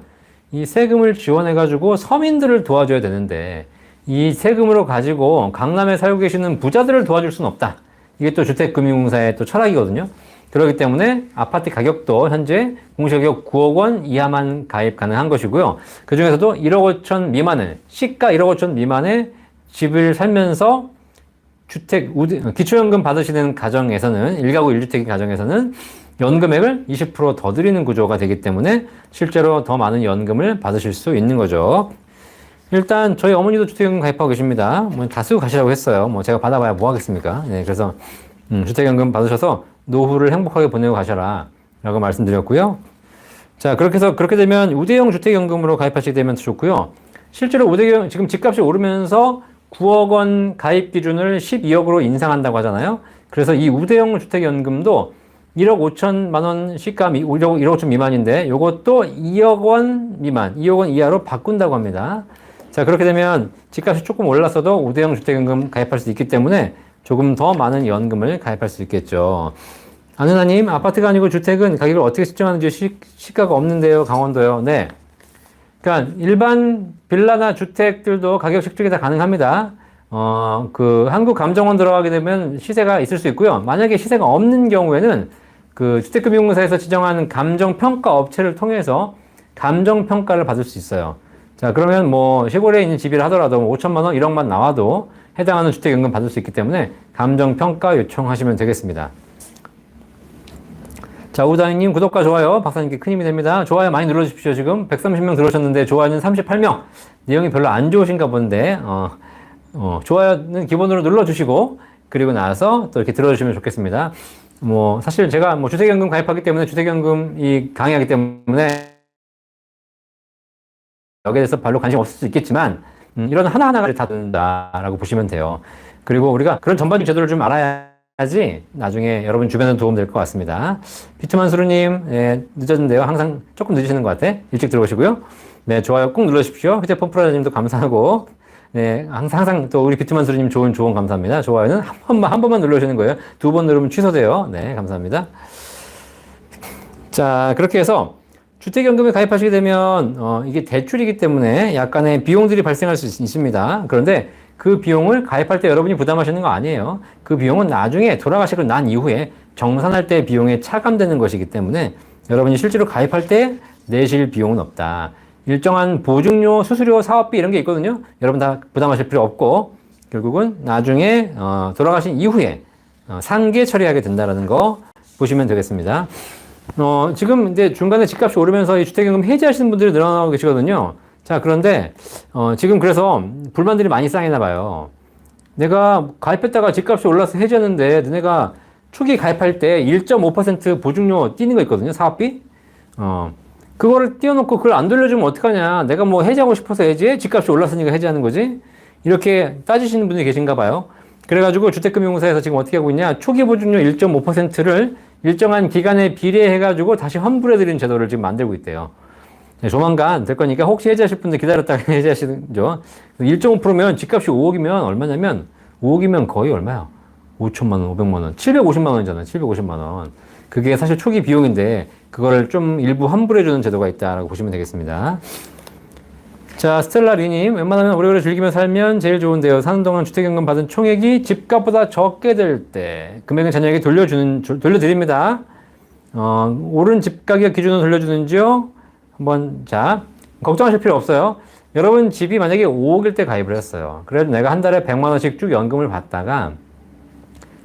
이 세금을 지원해가지고 서민들을 도와줘야 되는데 이 세금으로 가지고 강남에 살고 계시는 부자들을 도와줄 수는 없다. 이게 또 주택금융공사의 또 철학이거든요. 그렇기 때문에 아파트 가격도 현재 공시가격 9억 원 이하만 가입 가능한 것이고요. 그 중에서도 1억 5천 미만의, 시가 1억 5천 미만의 집을 살면서 기초연금 받으시는 가정에서는, 1가구 1주택인 가정에서는 연금액을 20% 더 드리는 구조가 되기 때문에 실제로 더 많은 연금을 받으실 수 있는 거죠. 일단 저희 어머니도 주택연금 가입하고 계십니다. 다 쓰고 가시라고 했어요. 제가 받아봐야 뭐 하겠습니까? 네, 그래서 주택연금 받으셔서 노후를 행복하게 보내고 가셔라 라고 말씀드렸고요. 자, 그렇게 되면 우대형 주택연금으로 가입하시게 되면 좋고요. 실제로 우대형 지금 집값이 오르면서 9억 원 가입 기준을 12억으로 인상한다고 하잖아요. 그래서 이 우대형 주택연금도 1억 5천만 원 시가 1억 5천 미만인데 요것도 2억 원 미만, 2억 원 이하로 바꾼다고 합니다. 자, 그렇게 되면 집값이 조금 올랐어도 우대형 주택연금 가입할 수 있기 때문에 조금 더 많은 연금을 가입할 수 있겠죠. 안은하님, 아파트가 아니고 주택은 가격을 어떻게 측정하는지 시가가 없는데요, 강원도요. 네. 그러니까 일반 빌라나 주택들도 가격 측정이 다 가능합니다. 한국감정원 들어가게 되면 시세가 있을 수 있고요. 만약에 시세가 없는 경우에는 그 주택금융공사에서 지정하는 감정평가 업체를 통해서 감정평가를 받을 수 있어요. 자, 그러면 시골에 있는 집이라 하더라도 5천만 원, 1억만 나와도 해당하는 주택연금 받을 수 있기 때문에 감정평가 요청하시면 되겠습니다. 자, 우다희님 구독과 좋아요 박사님께 큰 힘이 됩니다. 좋아요 많이 눌러주십시오. 지금 130명 들어오셨는데 좋아요는 38명. 내용이 별로 안 좋으신가 본데 좋아요는 기본으로 눌러주시고 그리고 나서 또 이렇게 들어주시면 좋겠습니다. 사실 제가 주택연금 가입하기 때문에 주택연금이 강의하기 때문에 여기에 대해서 별로 관심 없을 수 있겠지만 이런 하나하나가 다 된다라고 보시면 돼요. 그리고 우리가 그런 전반적인 제도를 좀 알아야지 나중에 여러분 주변에 도움 될 것 같습니다. 비트만수르님, 늦었는데요. 항상 조금 늦으시는 것 같아. 일찍 들어오시고요. 네, 좋아요 꾹 눌러주십시오. 휴대폰 프로님도 감사하고, 네, 항상 또 우리 비트만수르님 좋은 조언 감사합니다. 좋아요는 한 번만 눌러주시는 거예요. 2번 누르면 취소돼요. 네, 감사합니다. 자, 그렇게 해서 주택연금에 가입하시게 되면 이게 대출이기 때문에 약간의 비용들이 발생할 수 있습니다. 그런데 그 비용을 가입할 때 여러분이 부담하시는 거 아니에요. 그 비용은 나중에 돌아가시고 난 이후에 정산할 때 비용에 차감되는 것이기 때문에 여러분이 실제로 가입할 때 내실 비용은 없다. 일정한 보증료, 수수료, 사업비 이런 게 있거든요. 여러분 다 부담하실 필요 없고 결국은 나중에 돌아가신 이후에 상계 처리하게 된다라는 거 보시면 되겠습니다. 지금 이제 중간에 집값이 오르면서 이 주택연금 해지하시는 분들이 늘어나고 계시거든요. 자, 그런데 지금 그래서 불만들이 많이 쌓이나 봐요. 내가 가입했다가 집값이 올라서 해지하는데 너네가 초기 가입할 때 1.5% 보증료 띄는 거 있거든요. 사업비. 그거를 띄워놓고 그걸 안 돌려주면 어떡하냐. 내가 뭐 해지하고 싶어서 해지해? 집값이 올랐으니까 해지하는 거지? 이렇게 따지시는 분들이 계신가 봐요. 그래가지고 주택금융공사에서 지금 어떻게 하고 있냐. 초기 보증료 1.5%를 일정한 기간에 비례해가지고 다시 환불해드리는 제도를 지금 만들고 있대요. 조만간 될 거니까 혹시 해지하실 분들 기다렸다가 해지하시죠. 1.5%면 집값이 5억이면 얼마냐면 5억이면 거의 얼마야? 5천만 원, 500만 원, 750만 원이잖아요. 750만 원. 그게 사실 초기 비용인데 그거를 좀 일부 환불해주는 제도가 있다라고 보시면 되겠습니다. 자, 스텔라리님, 웬만하면 오래오래 즐기며 살면 제일 좋은데요. 사는 동안 주택연금 받은 총액이 집값보다 적게 될 때 금액은 자녀에게 돌려드립니다. 오른 집가격 기준으로 돌려주는지요? 한번, 자, 걱정하실 필요 없어요. 여러분 집이 만약에 5억일 때 가입을 했어요. 그래도 내가 한 달에 100만 원씩 쭉 연금을 받다가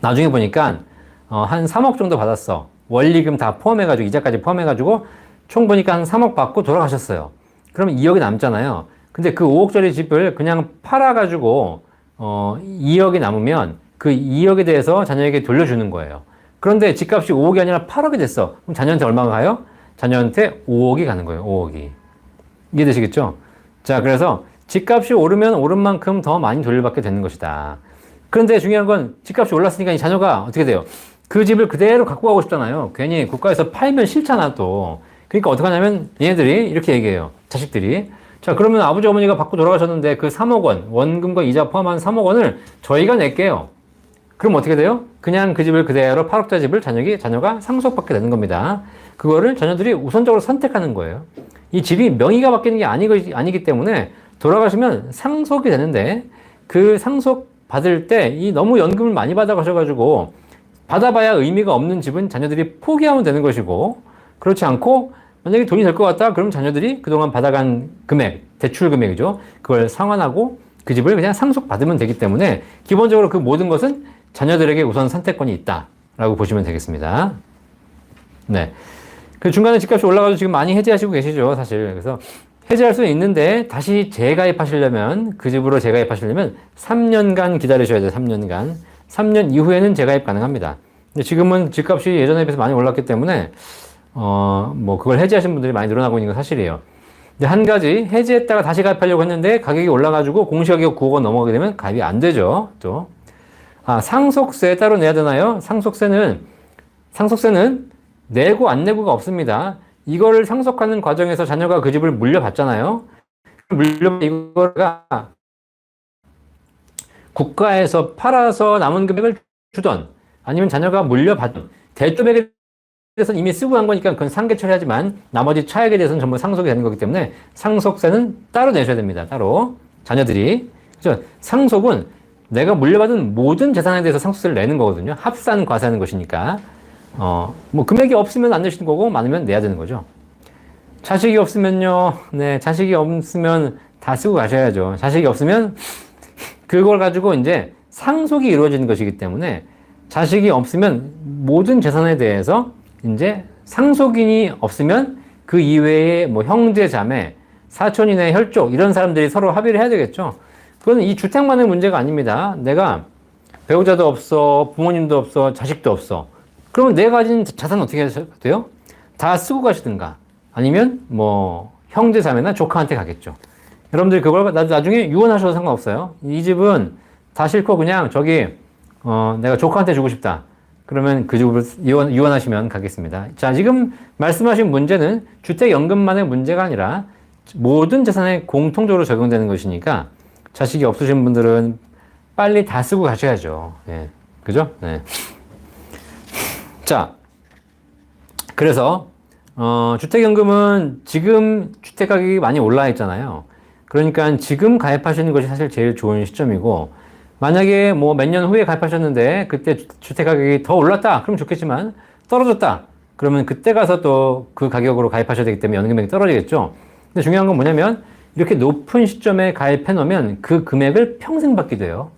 나중에 보니까 한 3억 정도 받았어. 원리금 다 포함해가지고 이자까지 포함해가지고 총 보니까 한 3억 받고 돌아가셨어요. 그러면 2억이 남잖아요. 근데 그 5억짜리 집을 그냥 팔아가지고 2억이 남으면 그 2억에 대해서 자녀에게 돌려주는 거예요. 그런데 집값이 5억이 아니라 8억이 됐어. 그럼 자녀한테 얼마가 가요? 자녀한테 5억이 가는 거예요. 5억이. 이해되시겠죠? 자, 그래서 집값이 오르면 오른 만큼 더 많이 돌려받게 되는 것이다. 그런데 중요한 건 집값이 올랐으니까 이 자녀가 어떻게 돼요? 그 집을 그대로 갖고 가고 싶잖아요. 괜히 국가에서 팔면 싫잖아 또. 그러니까 어떻게 하냐면 얘네들이 이렇게 얘기해요. 자식들이. 자, 그러면 아버지 어머니가 받고 돌아가셨는데 그 3억 원, 원금과 이자 포함한 3억 원을 저희가 낼게요. 그럼 어떻게 돼요? 그냥 그 집을 그대로 8억짜리 집을 자녀가 상속받게 되는 겁니다. 그거를 자녀들이 우선적으로 선택하는 거예요. 이 집이 명의가 바뀌는 게 아니기 때문에 돌아가시면 상속이 되는데 그 상속 받을 때 이 너무 연금을 많이 받아가셔가지고 받아봐야 의미가 없는 집은 자녀들이 포기하면 되는 것이고 그렇지 않고 만약에 돈이 될 것 같다 그럼 자녀들이 그동안 받아간 금액, 대출 금액이죠. 그걸 상환하고 그 집을 그냥 상속받으면 되기 때문에 기본적으로 그 모든 것은 자녀들에게 우선 선택권이 있다라고 보시면 되겠습니다. 네. 그 중간에 집값이 올라가서 지금 많이 해지하시고 계시죠, 사실. 그래서 해지할 수는 있는데 다시 재가입하시려면 그 집으로 재가입하시려면 3년간 기다리셔야 돼요. 3년간. 3년 이후에는 재가입 가능합니다. 근데 지금은 집값이 예전에 비해서 많이 올랐기 때문에 뭐 그걸 해지하신 분들이 많이 늘어나고 있는 건 사실이에요. 근데 한 가지 해지했다가 다시 가입하려고 했는데 가격이 올라가지고 공시가격 9억 원 넘어가게 되면 가입이 안 되죠. 또 상속세 따로 내야 되나요? 상속세는 내고 안 내고가 없습니다. 이거를 상속하는 과정에서 자녀가 그 집을 물려받잖아요. 이거가 국가에서 팔아서 남은 금액을 주던 아니면 자녀가 물려받던 대금액에 대해서는 이미 쓰고 간 거니까 그건 상계 처리하지만 나머지 차액에 대해서는 전부 상속이 되는 거기 때문에 상속세는 따로 내셔야 됩니다. 따로 자녀들이. 그렇죠? 상속은 내가 물려받은 모든 재산에 대해서 상속세를 내는 거거든요. 합산 과세하는 것이니까. 뭐 금액이 없으면 안 내시는 거고 많으면 내야 되는 거죠. 자식이 없으면요. 네, 자식이 없으면 다 쓰고 가셔야죠. 자식이 없으면 그걸 가지고 이제 상속이 이루어지는 것이기 때문에 자식이 없으면 모든 재산에 대해서 이제 상속인이 없으면 그 이외에 뭐 형제, 자매, 사촌이나 혈족 이런 사람들이 서로 합의를 해야 되겠죠. 그건 이 주택만의 문제가 아닙니다. 내가 배우자도 없어, 부모님도 없어, 자식도 없어. 그러면 내가 가진 자산은 어떻게 돼요? 다 쓰고 가시든가 아니면 뭐 형제, 자매나 조카한테 가겠죠. 여러분들이 그걸 나중에 유언하셔도 상관없어요. 이 집은 다 싫고 그냥 내가 조카한테 주고 싶다. 그러면 그 집을 유언하시면 가겠습니다. 자, 지금 말씀하신 문제는 주택연금만의 문제가 아니라 모든 재산에 공통적으로 적용되는 것이니까 자식이 없으신 분들은 빨리 다 쓰고 가셔야죠. 네. 그죠? 네. 자, 그래서 주택연금은 지금 주택가격이 많이 올라 있잖아요. 그러니까 지금 가입하시는 것이 사실 제일 좋은 시점이고, 만약에 뭐 몇 년 후에 가입하셨는데 그때 주택 가격이 더 올랐다 그럼 좋겠지만 떨어졌다 그러면 그때 가서 또 그 가격으로 가입하셔야 되기 때문에 연금액이 떨어지겠죠. 근데 중요한 건 뭐냐면 이렇게 높은 시점에 가입해 놓으면 그 금액을 평생 받게 돼요.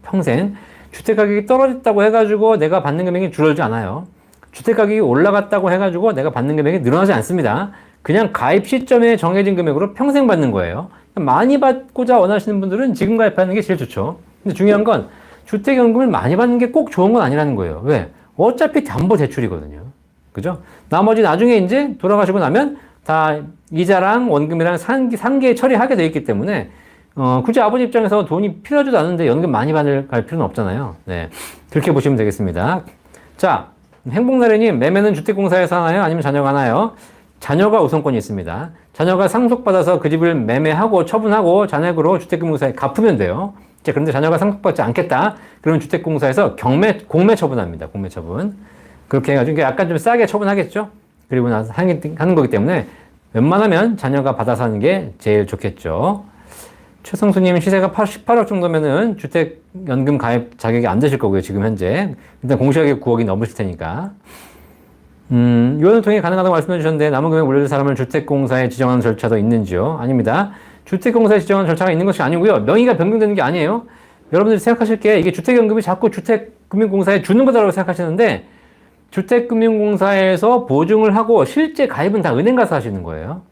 평생. 주택 가격이 떨어졌다고 해가지고 내가 받는 금액이 줄어들지 않아요. 주택 가격이 올라갔다고 해가지고 내가 받는 금액이 늘어나지 않습니다. 그냥 가입 시점에 정해진 금액으로 평생 받는 거예요. 많이 받고자 원하시는 분들은 지금 가입하는 게 제일 좋죠. 근데 중요한 건 주택연금을 많이 받는 게 꼭 좋은 건 아니라는 거예요. 왜? 어차피 담보 대출이거든요. 그죠? 나머지 나중에 이제 돌아가시고 나면 다 이자랑 원금이랑 상계 처리하게 돼 있기 때문에 굳이 아버지 입장에서 돈이 필요하지도 않은데 연금 많이 받을 갈 필요는 없잖아요. 네. 그렇게 보시면 되겠습니다. 자, 행복나래님, 매매는 주택공사에서 하나요? 아니면 자녀가 하나요? 자녀가 우선권이 있습니다. 자녀가 상속받아서 그 집을 매매하고 처분하고 잔액으로 주택금융사에 갚으면 돼요. 자, 그런데 자녀가 상속받지 않겠다. 그러면 주택공사에서 공매 처분합니다. 공매 처분. 그렇게 해가지고 약간 좀 싸게 처분하겠죠? 그리고 나서 하는 거기 때문에 웬만하면 자녀가 받아서 하는 게 제일 좋겠죠. 최성수님 시세가 18억 정도면은 주택연금 가입 자격이 안 되실 거고요. 지금 현재. 일단 공시가격 9억이 넘으실 테니까. 유언을 통해 가능하다고 말씀해 주셨는데 남은 금액 물려줄 사람을 주택공사에 지정하는 절차도 있는지요? 아닙니다. 주택공사에 지정하는 절차가 있는 것이 아니고요. 명의가 변경되는 게 아니에요. 여러분들이 생각하실 게 이게 주택연금이 자꾸 주택금융공사에 주는 거다라고 생각하시는데 주택금융공사에서 보증을 하고 실제 가입은 다 은행 가서 하시는 거예요.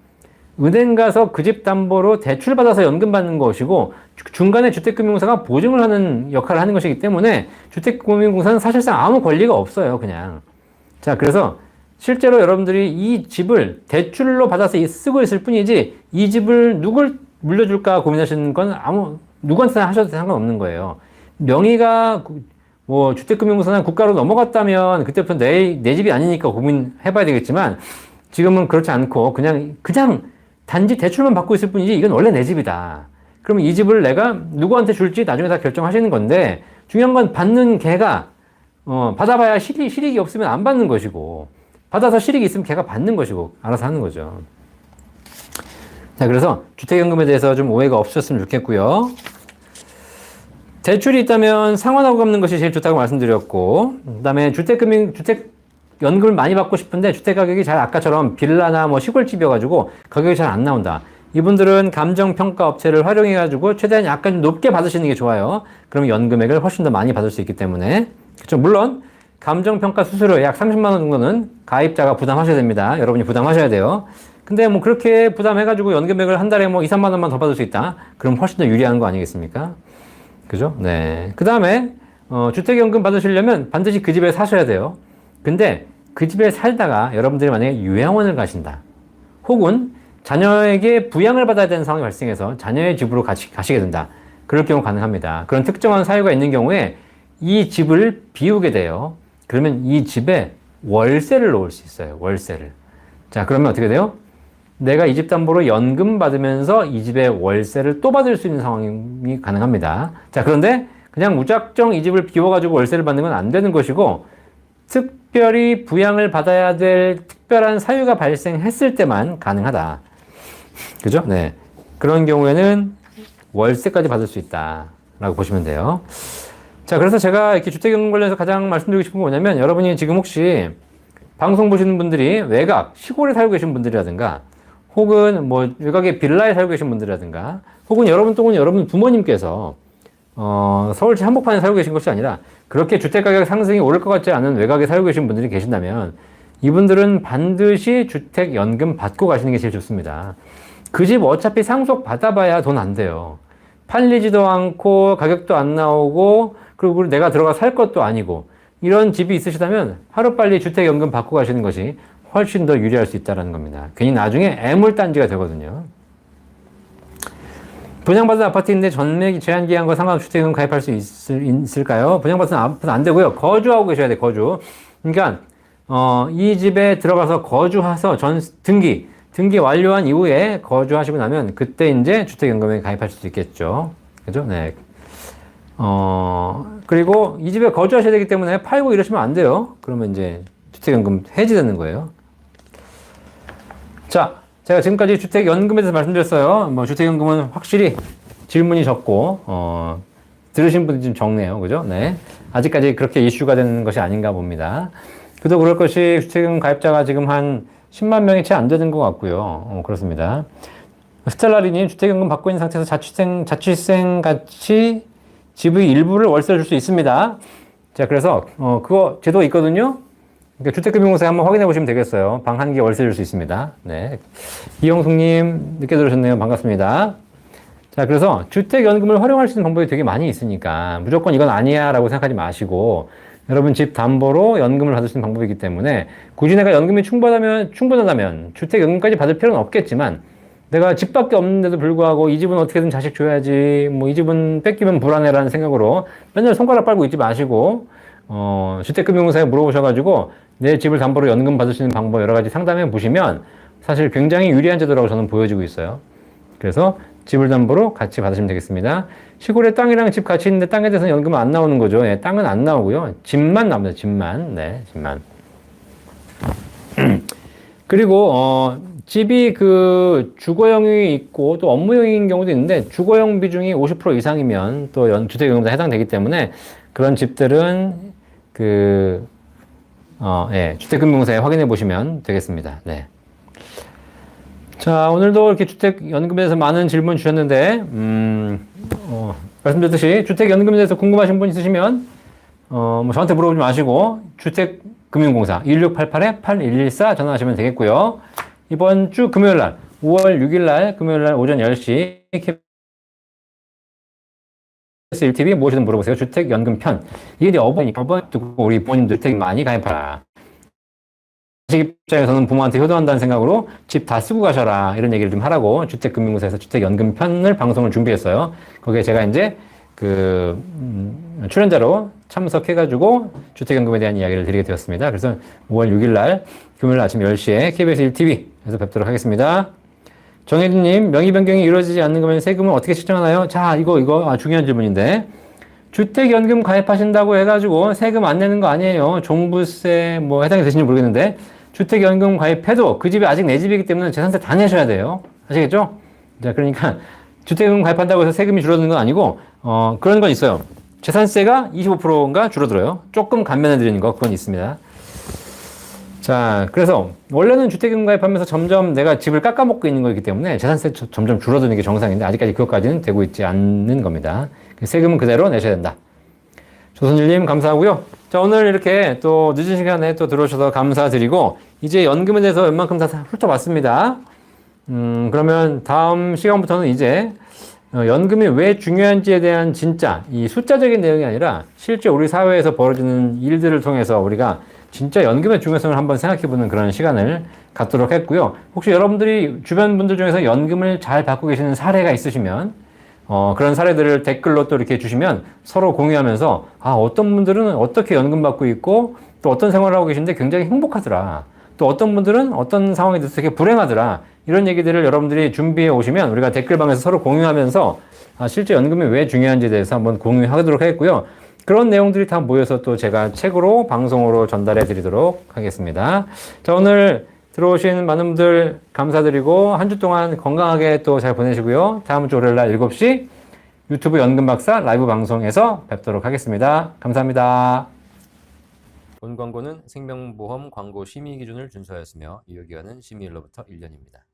은행 가서 그 집 담보로 대출 받아서 연금 받는 것이고 중간에 주택금융공사가 보증을 하는 역할을 하는 것이기 때문에 주택금융공사는 사실상 아무 권리가 없어요. 그냥. 자, 그래서 실제로 여러분들이 이 집을 대출로 받아서 쓰고 있을 뿐이지 이 집을 누굴 물려줄까 고민하시는 건 누구한테나 하셔도 상관없는 거예요. 명의가 뭐 주택금융공사나 국가로 넘어갔다면 그때부터 내 집이 아니니까 고민해봐야 되겠지만 지금은 그렇지 않고 그냥 단지 대출만 받고 있을 뿐이지 이건 원래 내 집이다. 그러면 이 집을 내가 누구한테 줄지 나중에 다 결정하시는 건데 중요한 건 받는 걔가 받아봐야 실익이 없으면 안 받는 것이고 받아서 실익이 있으면 걔가 받는 것이고 알아서 하는 거죠. 자, 그래서 주택연금에 대해서 좀 오해가 없으셨으면 좋겠고요. 대출이 있다면 상환하고 갚는 것이 제일 좋다고 말씀드렸고 그 다음에 주택연금을 많이 받고 싶은데 주택가격이 잘 아까처럼 빌라나 뭐 시골집이어가지고 가격이 잘 안 나온다. 이분들은 감정평가 업체를 활용해가지고 최대한 약간 좀 높게 받으시는 게 좋아요. 그러면 연금액을 훨씬 더 많이 받을 수 있기 때문에 그렇죠. 물론 감정평가 수수료 약 30만 원 정도는 가입자가 부담하셔야 됩니다. 여러분이 부담하셔야 돼요. 근데 뭐 그렇게 부담해가지고 연금액을 한 달에 뭐 2, 3만 원만 더 받을 수 있다. 그럼 훨씬 더 유리한 거 아니겠습니까? 그죠? 네. 그 다음에 주택연금 받으시려면 반드시 그 집에 사셔야 돼요. 근데 그 집에 살다가 여러분들이 만약에 요양원을 가신다. 혹은 자녀에게 부양을 받아야 되는 상황이 발생해서 자녀의 집으로 가시게 된다. 그럴 경우 가능합니다. 그런 특정한 사유가 있는 경우에 이 집을 비우게 돼요. 그러면 이 집에 월세를 놓을 수 있어요. 월세를. 자, 그러면 어떻게 돼요? 내가 이 집 담보로 연금 받으면서 이 집의 월세를 또 받을 수 있는 상황이 가능합니다. 자, 그런데 그냥 무작정 이 집을 비워가지고 월세를 받는 건 안 되는 것이고 특별히 부양을 받아야 될 특별한 사유가 발생했을 때만 가능하다. 그죠? 네. 그런 경우에는 월세까지 받을 수 있다라고 보시면 돼요. 자, 그래서 제가 이렇게 주택연금 관련해서 가장 말씀드리고 싶은 건 뭐냐면 여러분이 지금 혹시 방송 보시는 분들이 외곽, 시골에 살고 계신 분들이라든가 혹은 뭐 외곽의 빌라에 살고 계신 분들이라든가 혹은 여러분 부모님께서 서울시 한복판에 살고 계신 것이 아니라 그렇게 주택가격 상승이 오를 것 같지 않은 외곽에 살고 계신 분들이 계신다면 이분들은 반드시 주택연금 받고 가시는 게 제일 좋습니다. 그 집 어차피 상속 받아봐야 돈 안 돼요. 팔리지도 않고 가격도 안 나오고 그리고 내가 들어가 살 것도 아니고 이런 집이 있으시다면 하루빨리 주택연금 받고 가시는 것이 훨씬 더 유리할 수 있다는 겁니다. 괜히 나중에 애물단지가 되거든요. 분양받은 아파트인데 전매 제한기한과 상관없이 주택연금 가입할 수 있을까요? 분양받은 아파트는 안 되고요. 거주하고 계셔야 돼요. 거주. 그러니까 이 집에 들어가서 거주해서 등기 완료한 이후에 거주하시고 나면 그때 이제 주택연금에 가입하실 수 있겠죠. 그죠? 네. 그리고 이 집에 거주하셔야 되기 때문에 팔고 이러시면 안 돼요. 그러면 이제 주택연금 해지되는 거예요. 자, 제가 지금까지 주택연금에 대해서 말씀드렸어요. 뭐 주택연금은 확실히 질문이 적고 들으신 분들이 좀 적네요. 그죠? 네. 아직까지 그렇게 이슈가 되는 것이 아닌가 봅니다. 그도 그럴 것이 주택연금 가입자가 지금 한 10만 명이 채 안 되는 것 같고요. 그렇습니다. 스텔라리님, 주택연금 받고 있는 상태에서 자취생 같이 집의 일부를 월세를 줄 수 있습니다. 자, 그래서 그거 제도 있거든요. 그러니까 주택금융공사에 한번 확인해 보시면 되겠어요. 방 한 개 월세 줄 수 있습니다. 네. 이영숙님, 늦게 들으셨네요. 반갑습니다. 자, 그래서 주택연금을 활용할 수 있는 방법이 되게 많이 있으니까 무조건 이건 아니야 라고 생각하지 마시고 여러분 집 담보로 연금을 받을 수 있는 방법이기 때문에 굳이 내가 연금이 충분하다면 주택연금까지 받을 필요는 없겠지만 내가 집밖에 없는데도 불구하고 이 집은 어떻게든 자식 줘야지 뭐 이 집은 뺏기면 불안해라는 생각으로 맨날 손가락 빨고 있지 마시고 주택금융공사에 물어보셔가지고 내 집을 담보로 연금 받을 수 있는 방법 여러 가지 상담해 보시면 사실 굉장히 유리한 제도라고 저는 보여지고 있어요. 그래서 집을 담보로 같이 받으시면 되겠습니다. 시골에 땅이랑 집 같이 있는데 땅에 대해서는 연금은 안 나오는 거죠. 네, 땅은 안 나오고요. 집만 나옵니다. 집만. 네, 집만. 그리고 집이 그 주거용이 있고 또 업무용인 경우도 있는데 주거용 비중이 50% 이상이면 또 주택연금에 해당되기 때문에 그런 집들은 예, 주택금융공사에 확인해 보시면 되겠습니다. 네. 자, 오늘도 이렇게 주택연금에 대해서 많은 질문 주셨는데, 말씀드렸듯이 주택연금에 대해서 궁금하신 분 있으시면, 뭐 저한테 물어보지 마시고, 주택금융공사 1688-8114 전화하시면 되겠고요. 이번 주 금요일 날, 5월 6일 날, 금요일 날 오전 10시, KBS 1TV 무엇이든 물어보세요. 주택연금 편. 이게 이제 어버이니까 듣고 우리 부모님들 주택 많이 가입하라. 자식 입장에서는 부모한테 효도한다는 생각으로 집 다 쓰고 가셔라 이런 얘기를 좀 하라고 주택금융공사에서 주택연금 편을 방송을 준비했어요. 거기에 제가 이제 출연자로 참석해가지고 주택연금에 대한 이야기를 드리게 되었습니다. 그래서 5월 6일 날 금요일 아침 10시에 KBS 1TV에서 뵙도록 하겠습니다. 정혜진님, 명의 변경이 이루어지지 않는 거면 세금은 어떻게 측정하나요? 자, 이거 중요한 질문인데 주택연금 가입하신다고 해가지고 세금 안 내는 거 아니에요. 종부세 뭐 해당이 되시는지 모르겠는데 주택연금 가입해도 그 집이 아직 내 집이기 때문에 재산세 다 내셔야 돼요. 아시겠죠? 자, 그러니까 주택연금 가입한다고 해서 세금이 줄어드는 건 아니고 그런 건 있어요. 재산세가 25%인가 줄어들어요. 조금 감면해 드리는 거 그건 있습니다. 자, 그래서 원래는 주택연금 가입하면서 점점 내가 집을 깎아먹고 있는 거기 때문에 재산세 점점 줄어드는 게 정상인데 아직까지 그것까지는 되고 있지 않는 겁니다. 세금은 그대로 내셔야 된다. 조선일님 감사하고요. 자, 오늘 이렇게 또 늦은 시간에 또 들어오셔서 감사드리고 이제 연금에 대해서 웬만큼 다 훑어봤습니다. 그러면 다음 시간부터는 이제 연금이 왜 중요한지에 대한 진짜 이 숫자적인 내용이 아니라 실제 우리 사회에서 벌어지는 일들을 통해서 우리가 진짜 연금의 중요성을 한번 생각해보는 그런 시간을 갖도록 했고요. 혹시 여러분들이 주변 분들 중에서 연금을 잘 받고 계시는 사례가 있으시면 그런 사례들을 댓글로 또 이렇게 주시면 서로 공유하면서 어떤 분들은 어떻게 연금 받고 있고 또 어떤 생활을 하고 계신데 굉장히 행복하더라. 또 어떤 분들은 어떤 상황에 대해서 되게 불행하더라. 이런 얘기들을 여러분들이 준비해 오시면 우리가 댓글방에서 서로 공유하면서 실제 연금이 왜 중요한지에 대해서 한번 공유하도록 하겠고요. 그런 내용들이 다 모여서 또 제가 책으로 방송으로 전달해 드리도록 하겠습니다. 자, 오늘 들어오신 많은 분들 감사드리고 한 주 동안 건강하게 또 잘 보내시고요. 다음 주 월요일 날 7시 유튜브 연금박사 라이브 방송에서 뵙도록 하겠습니다. 감사합니다. 본 광고는 생명보험 광고 심의 기준을 준수하였으며 유효기간은 심의일로부터 1년입니다.